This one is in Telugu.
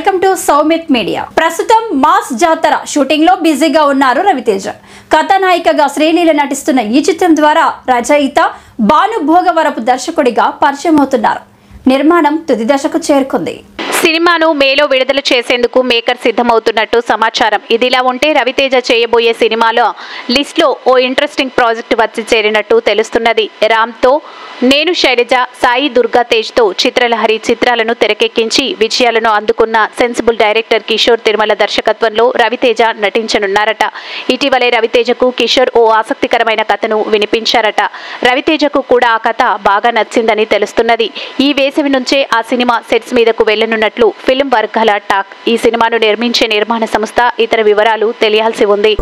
Welcome to Soumith media. ప్రస్తుతం మాస్ జాతర షూటింగ్ లో బిజీగా ఉన్నారు రవితేజ. కథానాయికగా శ్రీలీల నటిస్తున్న ఈ చిత్రం ద్వారా రచయిత భాను భోగవరపు దర్శకుడిగా పరిచయం అవుతున్నారు. నిర్మాణం తుది దశకు చేరుకుంది. సినిమాను మేలో విడుదల చేసేందుకు మేకర్ సిద్ధమవుతున్నట్టు సమాచారం. ఇదిలా ఉంటే రవితేజ చేయబోయే సినిమాలో లిస్ట్లో ఓ ఇంట్రెస్టింగ్ ప్రాజెక్ట్ వచ్చి చేరినట్టు తెలుస్తున్నది. రామ్తో, నేను శైలజ, సాయి దుర్గా తేజ్తో చిత్రలహరి చిత్రాలను తెరకెక్కించి విజయాలను అందుకున్న సెన్సిబుల్ డైరెక్టర్ కిషోర్ తిరుమల దర్శకత్వంలో రవితేజ నటించనున్నారట. ఇటీవలే రవితేజకు కిషోర్ ఓ ఆసక్తికరమైన కథను వినిపించారట. రవితేజకు కూడా ఆ కథ బాగా నచ్చిందని తెలుస్తున్నది. ఈ వేసవి నుంచే ఆ సినిమా సెట్స్ మీదకు వెళ్లనున్నట్టు ఫిల్మ్ వర్గాల టాక్. ఈ సినిమాను నిర్మించే నిర్మాణ సంస్థ ఇతర వివరాలు తెలియాల్సి ఉంది.